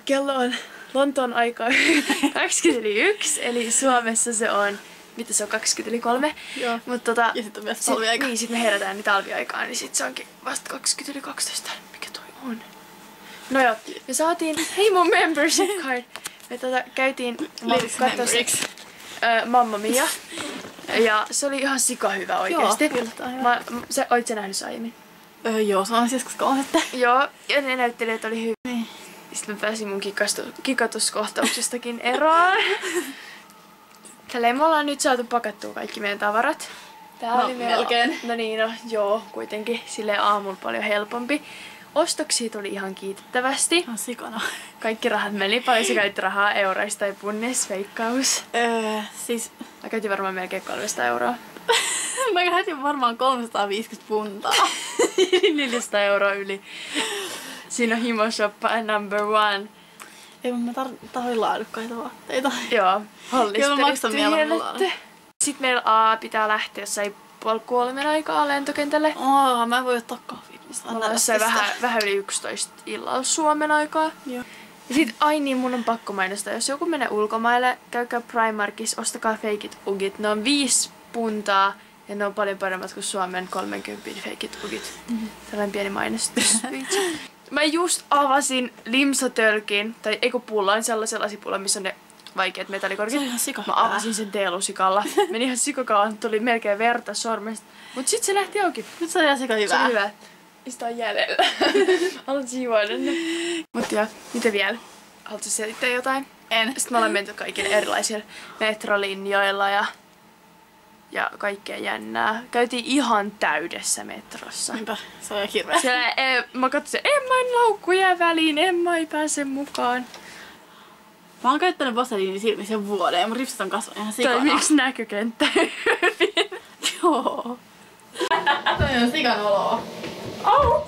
Kello on Lontoon aikaa 21, eli Suomessa se on, mitä se on, 23. Joo. Ja sit on myös talviaika. Niin, sit me herätään niin talviaikaan, niin sit se onkin vasta 20:12. Mikä toi on? No joo, me saatiin, hei mun membership card. Me käytiin katsossa Mamma Mia. Ja se oli ihan sika hyvä oikeesti. Joo, olit sä nähnyt aiemmin? Joo, se on joskus kauheutta. Joo, ja ne näyttelijät oli hyvin. Niin. Sitten mä pääsin mun kikatuskohtauksestakin eroon. Tälleen me ollaan nyt saatu pakattua kaikki meidän tavarat. Tää oli melkein. No niin, no joo, kuitenkin silleen aamulla paljon helpompi. Ostoksia tuli ihan kiitettävästi. Ihan sikana. Kaikki rahat meni. Paljon sä käytit rahaa euroista tai punneissa, veikkaus? Siis... Mä käytin varmaan melkein 300 euroa. Mä käytin varmaan 350 puntaa. 400 euroa yli. Siinä on himoshoppa number one. Ei, mä tarvitsen laadukkaita vaatteita. Joo, hollisterit tyhjennetty. Sitten meillä pitää lähteä jossain 2:30 aikaa lentokentälle. Mä en voi ottaa kahvia. Ollaan jossain vähän yli 11 illalla Suomen aikaa. Joo. Ja sit niin mun on pakko mainostaa, jos joku menee ulkomaille, käykää Primarkissa, ostakaa feikit ugit. Ne on 5 puntaa ja ne on paljon paremmat kuin Suomen 30 feikit ugit. Tällainen pieni mainostus. Mä just avasin limsatölkin, tai eikö pullaan sellaisen lasipullan, missä on ne vaikeat metallikorkit. Se on ihan sika. Mä avasin sen teelusikalla. Meni ihan sikakauan, tuli melkein verta sormesta. Mut sit se lähti auki. Nyt se on ihan sika hyvä. Se on hyvä. Sitä on jäljellä. Haluat juoda ne. Mut ja, mitä vielä? Haluatko selittää jotain? En. Sitten me ollaan menty kaikille erilaisilla metrolinjoilla ja kaikkea jännää. Käytiin ihan täydessä metrossa. Niinpä, se on ihan hirveä. Siellä mä katsoin, Emman laukku jää väliin, Emma ei pääse mukaan. Mä oon käyttänyt vaseliinin silmiin sen vuoden ja mun ripsit on kasvanut ihan sikana. Tai miksi näkykenttä hyvin? Joo. Toi on sikan oloa. Au!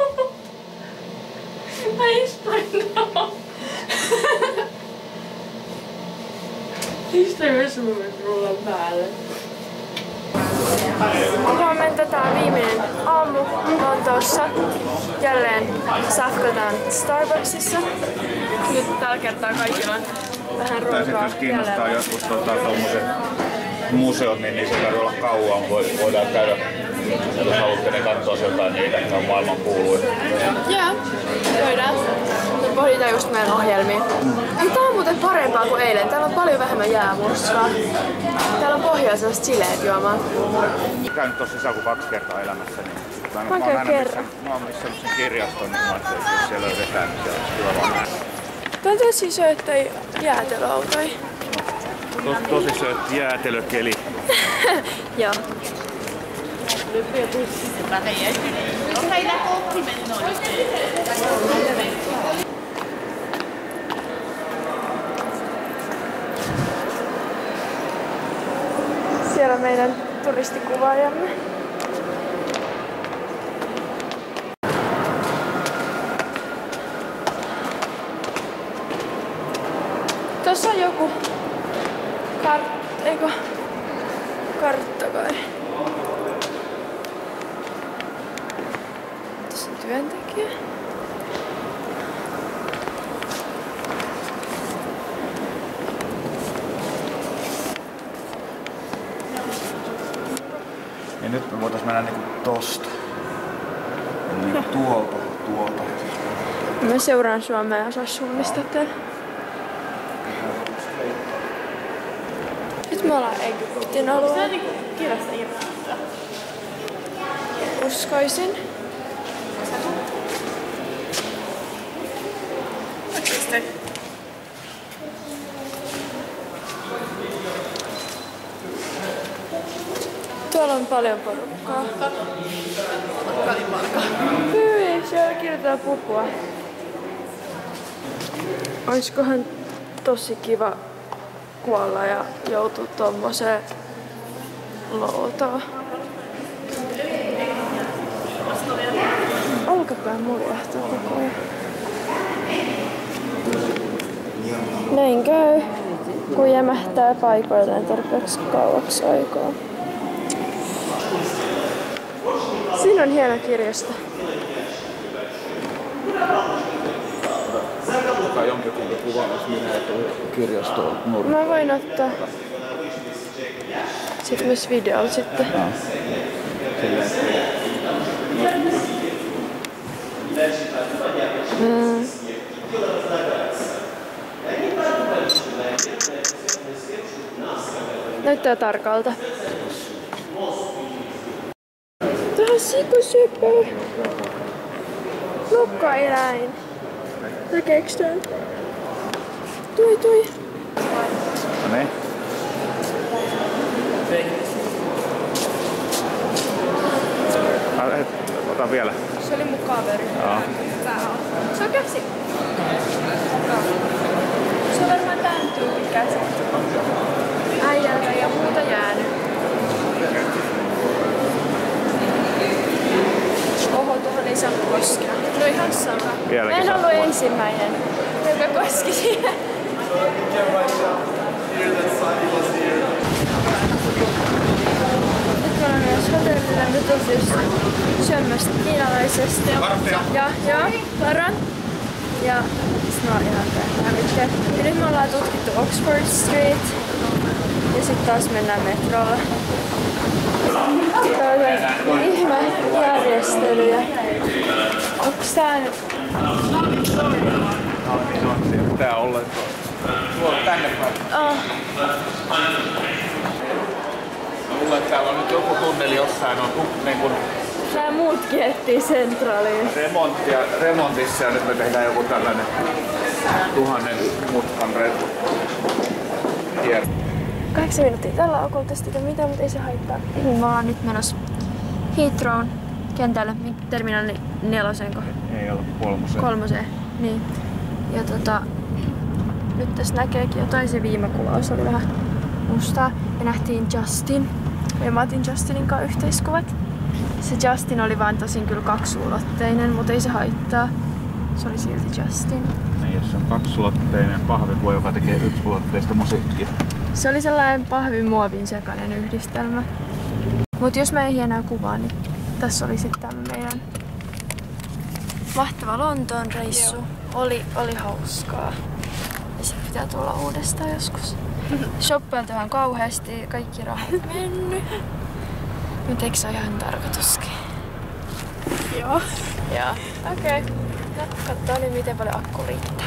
Mä istuin noin. Istuin myös mun rullan päälle. Huomenta, tää on viimeinen aamu Lontoossa. Jälleen safkataan Starbucksissa. Nyt tällä kertaa kaikilla on vähän ruokaa. Tai sit jos kiinnostaa joskus tommoset museot, niin niissä tarvii olla kauan. Voidaan käydä, jos haluatte, niin katsoa jotain niitä, ne on maailman kuuluja. Joo, voidaan. Me pohditaan just meidän ohjelmia. Tää on muuten parempaa kuin eilen. Täällä on paljon vähemmän jäämurskaa. Täällä on pohjaa sellaista sileet juomaa. Käynyt tossa sisään kuin 2 kertaa elämässä. Niin mä käyn kerran. Mä oon missään sen kirjaston, niin mä ajattelin, että jos siellä löydetään, niin se olisi kiva vaan nähdä. Tää on tosi sööttäi jäätelöautoja. Tosi sööt jäätelökeli. Joo. Siellä on meidän turistikuvaajamme. Tuossa on joku kartta kai. Tuossa on työntekijä. Ja nyt me voitais mennä niinku tosta. Eli tuolta. Mä seuraan Suomea ja osaa suunnistaa tän. Nyt me ollaan Egyptin alueella. Se on niinku kirjasta irrottaa. Uskoisin. Oikeesti. Tuolla on paljon porukkaa. Kalimarka. Hyi, siellä kirjoitetaan pupua. Oiskohan tosi kiva kuolla ja joutua tommoseen loutaan. Olkapää muljahtaa koko ajan. Näin käy, kun jämähtää paikoilleen tarpeeksi kauaksi aikaa. Siinä on hieno kirjasto. ottakaa jonkinlainen kuva, jos minä kirjastoon nurkkaan. Mä voin ottaa. Sitten myös videolla sitten. Näyttää tarkalta. Tää on sikusöpö. Nokkaeläin. Näkeekö tän? Tui. No niin. Ota vielä. Se oli mun kaveri. Joo. Se on käsi. Se on varmaan tän tyypin käsi. Äijältä ja muuta jäänyt. Oho, tuohon ei saa koskea. No ihan sama. Mä en ollut ensimmäinen, joka koski siihen. Nyt mä olen myös hotellilla, nyt on siis syömästä kiinalaisesti. Ja, varan. Ja sit mä oon ihan täynnä. Ja nyt me ollaan tutkittu Oxford Street. Ja sit taas mennään metrolla. Tää on ihme järjestelyjä. Onks tää nyt? Pitää olla tuolla tänne päin. Luulen, että täällä on nyt joku tunneli jossain on niin kuin Tää muutkin etsii Centraliin. remontissa ja nyt me tehdään joku tällainen 1000 mutkan kierre. 8 minuuttia tällä okultista mitä, mutta ei se haittaa. Mä oon nyt menossa Heathrown kentälle, terminaali 4:ko? Ei ole 3. Niin. Ja nyt tässä näkeekin jotain, se viime kuvaus oli vähän mustaa. Me nähtiin Justin. Ja mä otin Justinin kanssa yhteiskuvat. Se Justin oli vaan tosin kyllä 2-ulotteinen, mutta ei se haittaa. Se oli silti Justin. Niin, jos on 2-ulotteinen pahvivuo, joka tekee 1-ulotteista musiikkia. Se oli sellainen pahvimuovin sekainen yhdistelmä. Mut jos mä ei enää kuvaa, niin tässä oli sitten tämä meidän mahtava Lontoon reissu. Oli hauskaa. Ja sit pitää tulla uudestaan joskus. Shoppailtu ihan kauheasti, kaikki rahat mennyt. Mut eikö se ole ihan tarkoituskin? Joo. Joo, okei. Katsotaan nyt miten paljon akku riittää.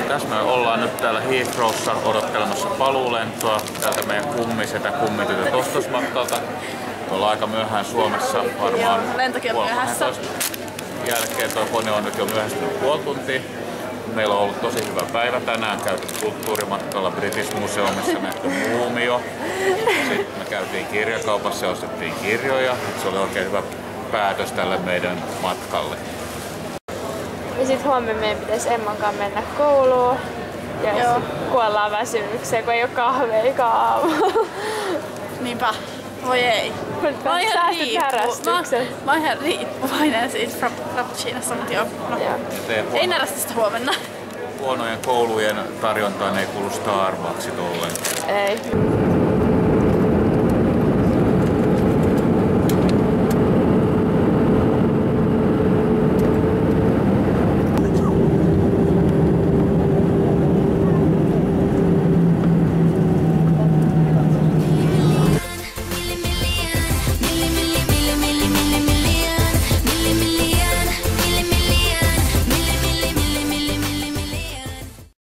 Tässä me ollaan nyt täällä Heathrowssa odottelemassa paluulentoa. Täältä meidän kummisetä kummitytöt ostosmatkalta. Ollaan aika myöhään Suomessa, varmaan joo, lentokin on myöhässä. Jälkeen tuo kone on nyt jo myöhästynyt puoli tuntia. Meillä on ollut tosi hyvä päivä tänään. Käyty kulttuurimatkalla British Museumissa, nähty muumio. Sitten me käytiin kirjakaupassa ja ostettiin kirjoja. Se oli oikein hyvä päätös tälle meidän matkalle. Ja sit huomenna meidän pitäisi Emman kanssa mennä kouluun. Ja kuollaan väsymykseen, kun ei oo kahveikaan aamulla. Niinpä. Voi ei. Mä oon ihan riippuvainen siitä frappuccinosta, mutta joo. No. Ei närästä huomenna. Huonojen koulujen tarjontaan ei kuulu Starbucksit ollenkaan. Ei.